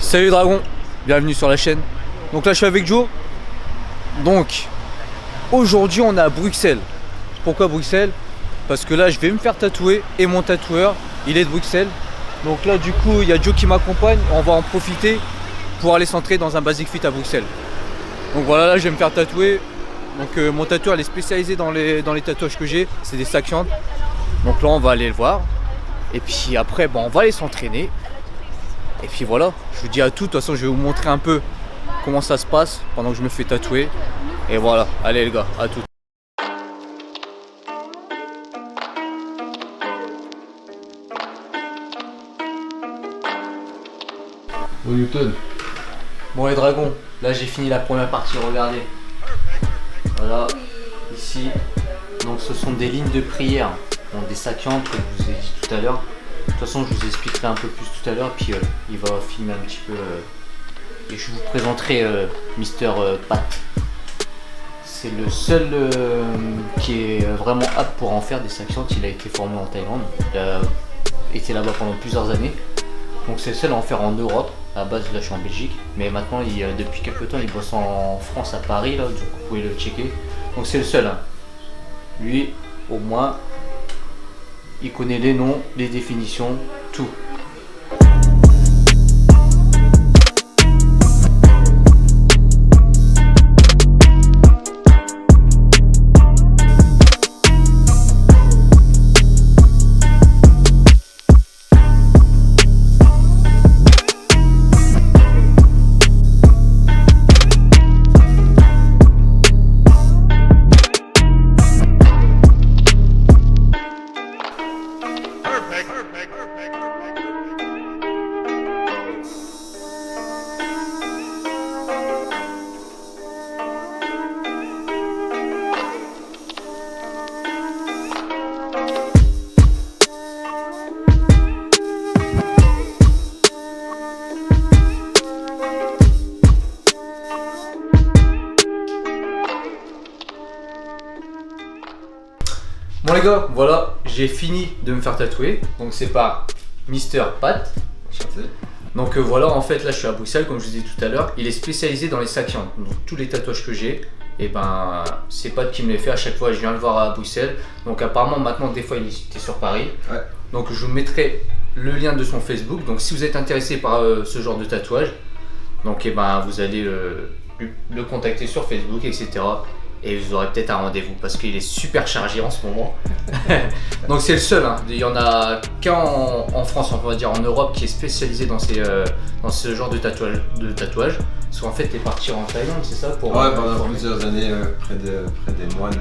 Salut Dragon, bienvenue sur la chaîne. Donc là je suis avec Joe. Donc aujourd'hui on est à Bruxelles. Pourquoi Bruxelles? Parce que là je vais me faire tatouer et mon tatoueur il est de Bruxelles. Donc là du coup il y a Joe qui m'accompagne. On va en profiter pour aller s'entraîner dans un Basic Fit à Bruxelles. Donc voilà, là je vais me faire tatouer. Donc mon tatoueur il est spécialisé dans les tatouages que j'ai. C'est des sakians. Donc là on va aller le voir. Et puis après on va aller s'entraîner. Et puis voilà, je vous dis à tout. De toute façon je vais vous montrer un peu comment ça se passe pendant que je me fais tatouer. Et voilà, allez les gars, à tout. Bon Newton. Bon les dragons, là j'ai fini la première partie, regardez. Voilà, ici. Donc ce sont des lignes de prière. Donc des sakians comme je vous ai dit tout à l'heure. De toute façon je vous expliquerai un peu plus tout à l'heure. Puis il va filmer un petit peu. Et je vous présenterai Mister Pat. C'est le seul qui est vraiment apte pour en faire des sakians. Il a été formé en Thaïlande. Il a été là-bas pendant plusieurs années. Donc c'est le seul à en faire en Europe. À la base là je suis en Belgique. Mais maintenant depuis quelques temps il bosse en France à Paris. Là, donc vous pouvez le checker. Donc c'est le seul. Hein. Lui au moins il connaît les noms, les définitions, tout. Bon les gars, voilà, j'ai fini de me faire tatouer. Donc c'est par Mister Pat. Donc voilà, en fait là je suis à Bruxelles comme je vous disais tout à l'heure. Il est spécialisé dans les sakians. Donc tous les tatouages que j'ai, et ben c'est Pat qui me les fait à chaque fois. Je viens le voir à Bruxelles. Donc apparemment maintenant des fois il était sur Paris. Ouais. Donc je vous mettrai le lien de son Facebook. Donc si vous êtes intéressé par ce genre de tatouage, donc et ben vous allez le contacter sur Facebook, etc. Et vous aurez peut-être un rendez-vous parce qu'il est super chargé en ce moment. Donc c'est le seul, hein. Il n'y en a qu'un en France, on va dire en Europe, qui est spécialisé dans ce genre de tatouage. Parce qu'en fait, tu es parti en Thaïlande, c'est ça pour, ouais, pendant plusieurs années, près des moines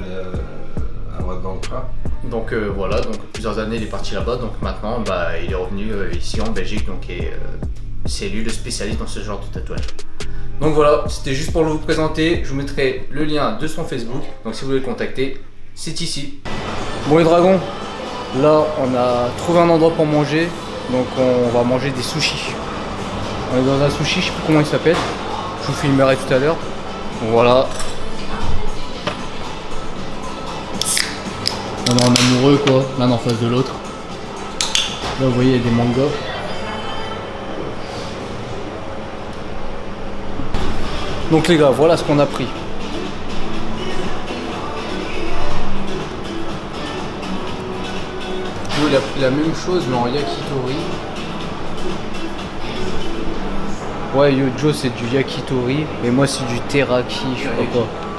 à Wat Bangkok. Donc voilà, donc plusieurs années il est parti là-bas. Donc maintenant, il est revenu ici en Belgique. Donc c'est lui le spécialiste dans ce genre de tatouage. Donc voilà, c'était juste pour vous présenter. Je vous mettrai le lien de son Facebook. Donc si vous voulez le contacter, c'est ici. Bon les dragons, là on a trouvé un endroit pour manger. Donc on va manger des sushis. On est dans un sushi, je sais plus comment il s'appelle. Je vous filmerai tout à l'heure. Donc voilà. On est en amoureux quoi, l'un en face de l'autre. Là vous voyez il y a des mangas. Donc les gars, voilà ce qu'on a pris. Joe il a pris la même chose mais en yakitori. Ouais Joe c'est du yakitori et moi c'est du teriyaki, je sais pas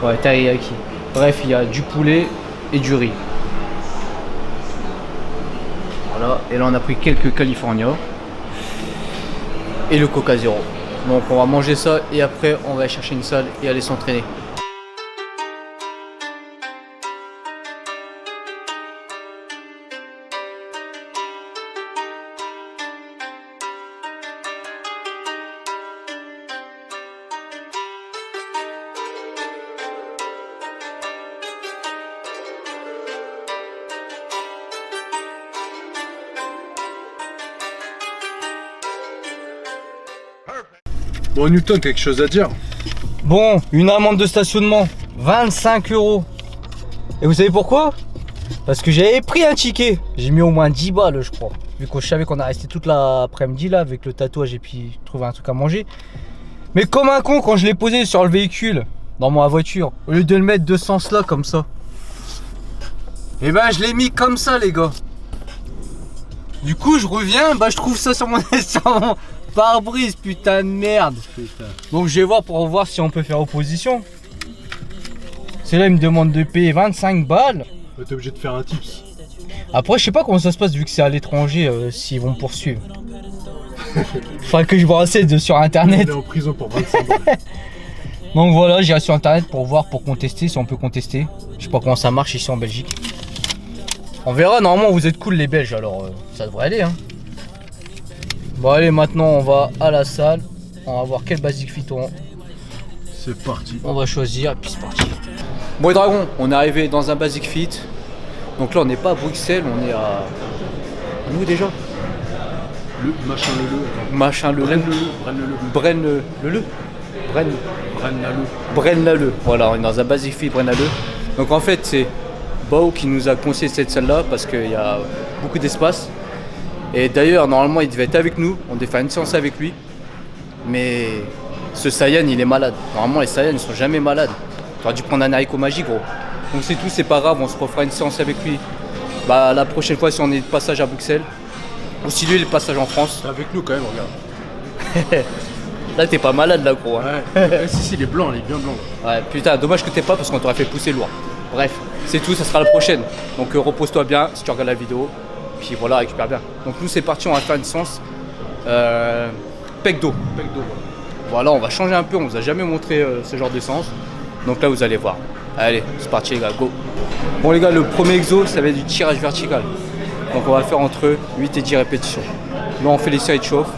quoi. Ouais teriyaki. Bref il y a du poulet et du riz. Voilà, et là on a pris quelques California. Et le Coca Zero. Donc on va manger ça et après on va chercher une salle et aller s'entraîner. Bon Newton, quelque chose à dire? Bon, une amende de stationnement, 25 €. Et vous savez pourquoi? Parce que j'avais pris un ticket. J'ai mis au moins 10 balles, je crois. vu que je savais qu'on a resté toute l'après-midi là avec le tatouage et puis trouver un truc à manger. Mais comme un con, quand je l'ai posé sur le véhicule, dans ma voiture, au lieu de le mettre de ce sens là comme ça, et ben je l'ai mis comme ça les gars. Du coup je reviens, bah je trouve ça sur mon pare-brise, putain de merde. Putain. Donc je vais voir pour voir si on peut faire opposition. C'est là il me demande de payer 25 balles. T'es obligé de faire un tips. Après je sais pas comment ça se passe vu que c'est à l'étranger, s'ils vont me poursuivre. Faudrait que je me renseigne sur internet. On est en prison pour 25 balles. Donc voilà, j'irai sur internet pour voir, pour contester, si on peut contester. Je sais pas comment ça marche ici en Belgique. On verra, normalement vous êtes cool les Belges, alors ça devrait aller hein. Bon allez, maintenant on va à la salle. On va voir quel Basic Fit C'est parti. on va choisir et puis c'est parti. Bon les dragons, on est arrivé dans un Basic Fit. Donc là on n'est pas à Bruxelles, on est à... Où déjà? Le machin le. Machin le Braine-l'Alleud. Voilà, on est dans un Basic Fit Braine-l'Alleud. Donc en fait c'est Bao qui nous a conseillé cette salle là parce qu'il y a beaucoup d'espace. Et d'ailleurs normalement il devait être avec nous, on devait faire une séance avec lui. Mais ce Saiyan il est malade. Normalement les Saiyans ils sont jamais malades. Tu aurais dû prendre un haricot magique gros. Donc c'est tout, c'est pas grave, on se refera une séance avec lui. Bah la prochaine fois si on est de passage à Bruxelles. Ou si lui il est de passage en France. C'est avec nous quand même, regarde. Là t'es pas malade là gros hein. Ouais. Si il est blanc, il est bien blanc. Ouais putain dommage que t'es pas parce qu'on t'aurait fait pousser lourd. Bref, c'est tout, ça sera la prochaine. Donc repose-toi bien si tu regardes la vidéo. Puis voilà, récupère bien. Donc nous c'est parti, on va faire une séance pec dos. Voilà, on va changer un peu, on vous a jamais montré ce genre de séance. Donc là vous allez voir. Allez, c'est parti les gars, go. Bon les gars, le premier exo ça va être du tirage vertical. Donc on va faire entre 8 et 10 répétitions. Là on fait les séries de chauffe.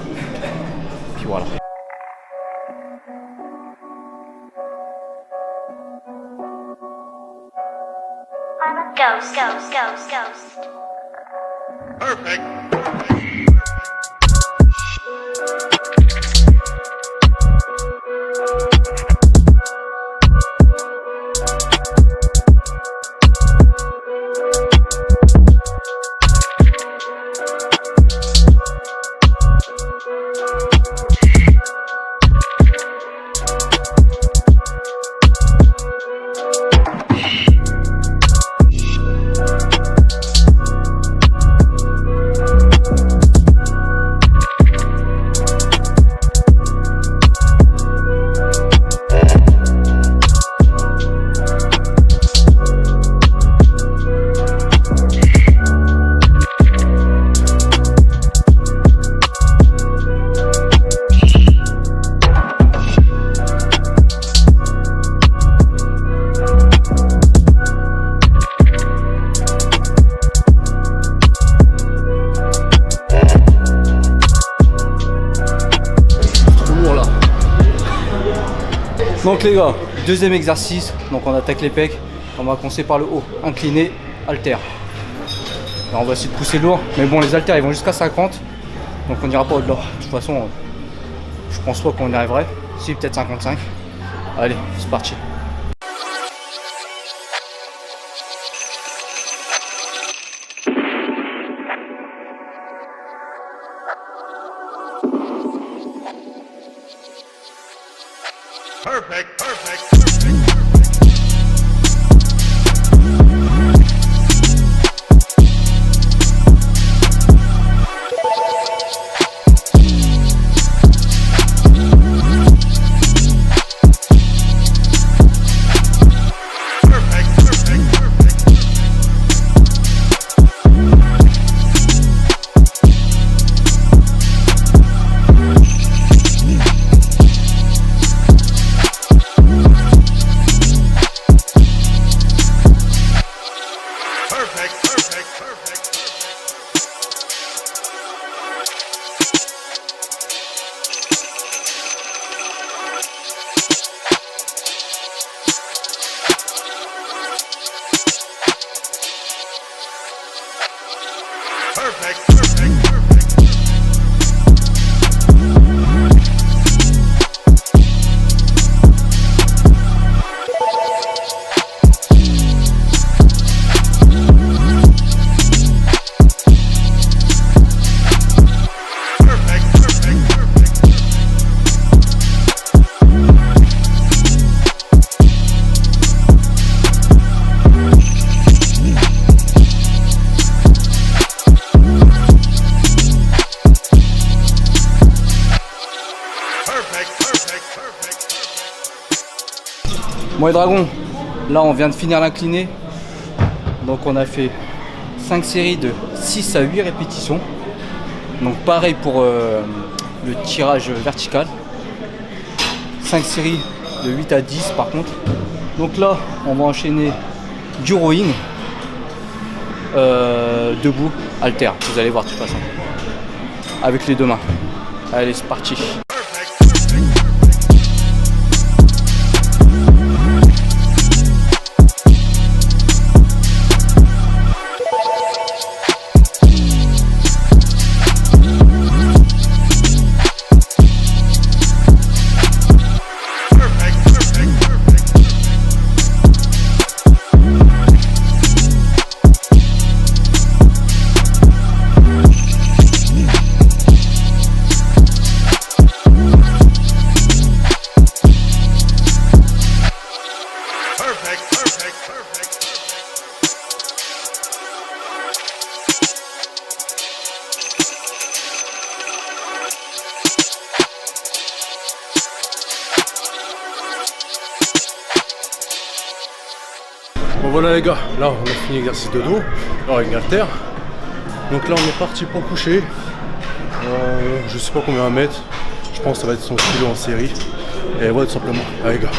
Puis voilà. Ghost. Perfect. Donc les gars, deuxième exercice, donc on attaque les pecs, on va commencer par le haut, incliné, haltère. Alors on va essayer de pousser lourd, mais bon les haltères ils vont jusqu'à 50, donc on n'ira pas au-delà. De toute façon, je pense pas qu'on y arriverait, si peut-être 55. Allez, c'est parti. Perfect. Bon les dragons, là on vient de finir l'incliné. Donc on a fait 5 séries de 6 à 8 répétitions. Donc pareil pour le tirage vertical. 5 séries de 8 à 10 par contre. Donc là on va enchaîner du rowing. Debout, halter, vous allez voir de toute façon. Avec les deux mains. Allez c'est parti. Bon voilà les gars, là on a fini l'exercice de dos, alors avec l'haltère. Donc là on est parti pour coucher. Je sais pas combien on va mettre, je pense que ça va être 100 kg en série. Et voilà tout simplement, allez les gars.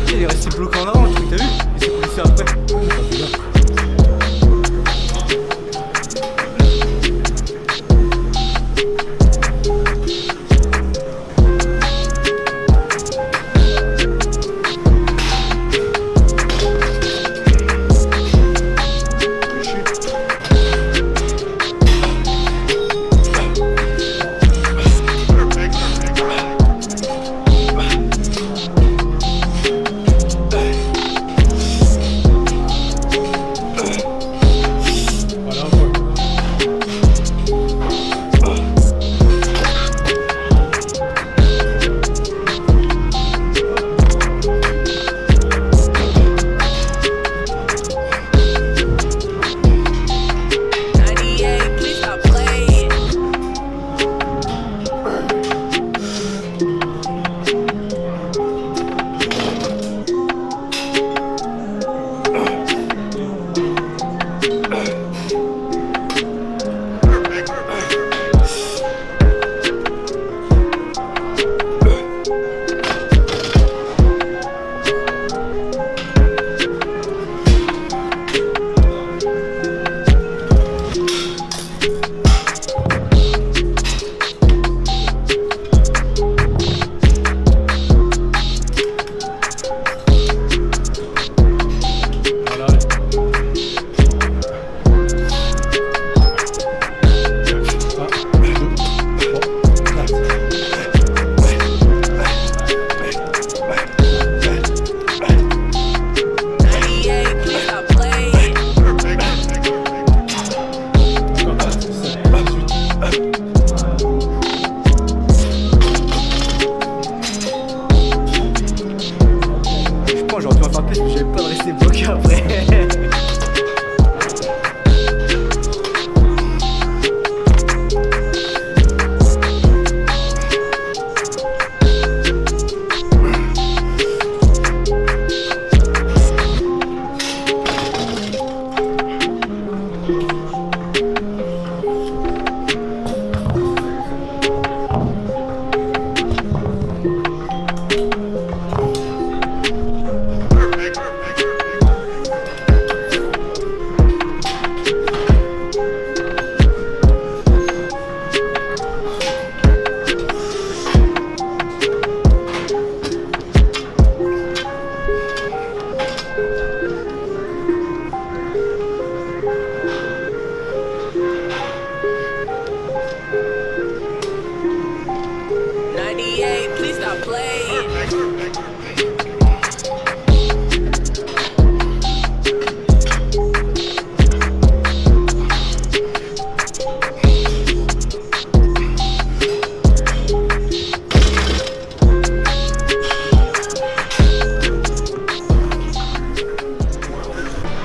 Il est resté bloqué en avant le truc, t'as vu? Il s'est poussé après.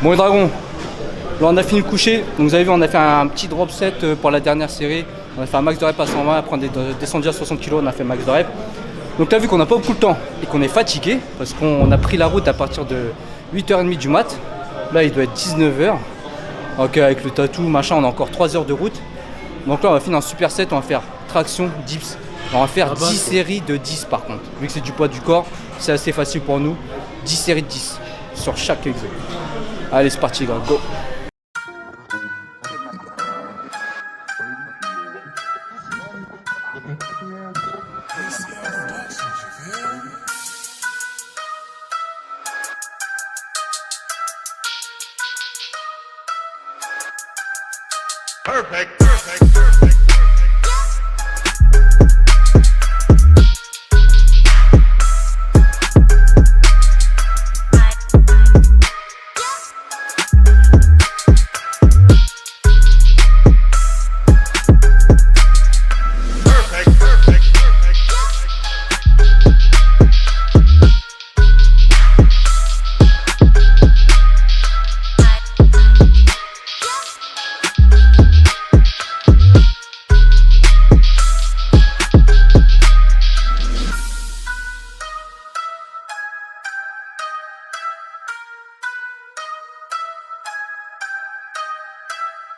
Bon les dragons, là on a fini le coucher. Donc vous avez vu, on a fait un petit drop set pour la dernière série. On a fait un max de rep à 120, après on est descendu à 60 kg, on a fait max de rep. Donc là vu qu'on n'a pas beaucoup de temps et qu'on est fatigué, parce qu'on a pris la route à partir de 8h30 du mat. Là il doit être 19h. Ok, avec le tatou, machin, on a encore 3 heures de route. Donc là on va finir un super set, on va faire traction, dips. On va faire 10 séries de 10 par contre. Vu que c'est du poids du corps, c'est assez facile pour nous. 10 séries de 10 sur chaque exo. Allez c'est parti gars, go. Perfect, perfect, perfect.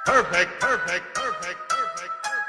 Perfect, perfect, perfect, perfect, perfect,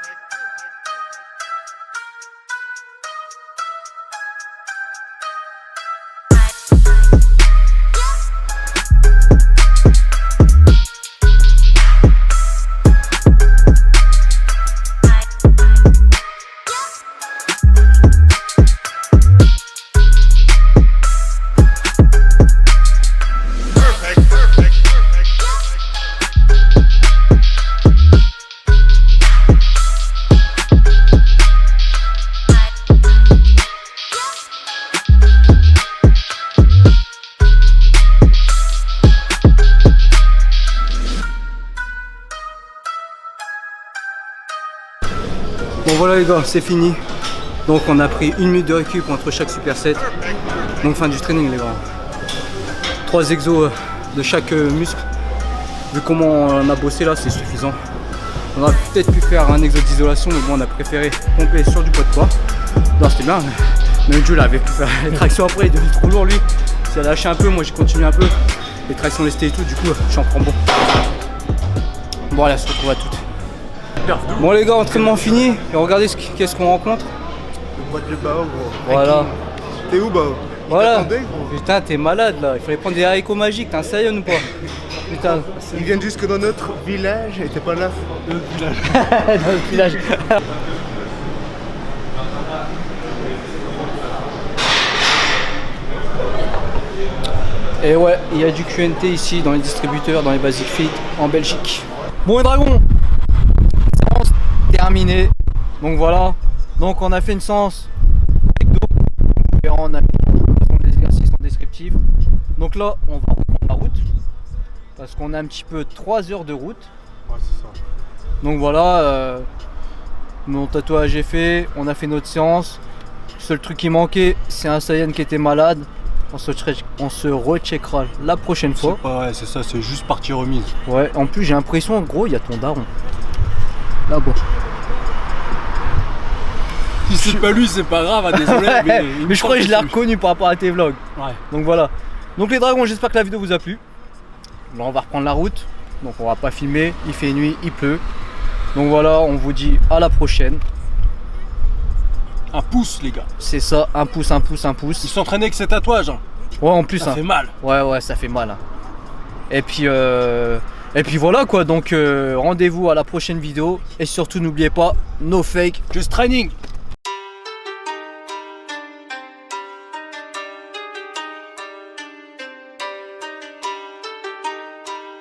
Bon voilà les gars, c'est fini. Donc on a pris 1 minute de récup entre chaque superset. Donc fin du training les gars. 3 exos de chaque muscle. Vu comment on a bossé là, c'est suffisant. On aurait peut-être pu faire un exo d'isolation, mais bon on a préféré pomper sur du poids de corps. Non c'était bien, mais Jules avait pu faire les tractions après, il est devenu trop lourd lui. Il a lâché un peu, moi j'ai continué un peu. Les tractions lestées et tout, du coup j'en prends bon. Bon allez, on se retrouve à toutes. Bon les gars, entraînement fini, et regardez qu'est-ce qu'on rencontre. Le boîte de Bao, gros. Voilà. T'es où, Bao? Voilà. T'attendais, gros. Putain, t'es malade là, il fallait prendre des haricots magiques, t'es un Saiyan ou pas? Putain. Ils viennent jusque dans notre village et t'es pas là. Dans le village. Et ouais, il y a du QNT ici dans les distributeurs, dans les Basic Fit en Belgique. Bon les dragons, séance terminée. Donc voilà, donc on a fait une séance avec dos. Et on a mis les exercices en descriptif. Donc là, on va reprendre la route. Parce qu'on a un petit peu 3 heures de route. Ouais, c'est ça. Donc voilà, mon tatouage est fait, on a fait notre séance. Le seul truc qui manquait, c'est un Saiyan qui était malade. On se recheckera la prochaine fois. Ouais, c'est ça, c'est juste partie remise. Ouais, en plus j'ai l'impression, en gros, il y a ton daron. Là-bas. Si c'est pas lui, c'est pas grave, hein, désolé. Mais je crois que je l'ai reconnu par rapport à tes vlogs. Ouais. Donc voilà. Donc les dragons, j'espère que la vidéo vous a plu. Là, on va reprendre la route. Donc on va pas filmer, il fait nuit, il pleut. Donc voilà, on vous dit à la prochaine. Un pouce, les gars. C'est ça, un pouce, un pouce, un pouce. Il s'entraînait avec ses tatouages. Hein. Ouais, en plus. Ça fait mal. Ouais, ça fait mal. Hein. Et puis voilà quoi. Donc rendez-vous à la prochaine vidéo. Et surtout, n'oubliez pas, no fake. Just training.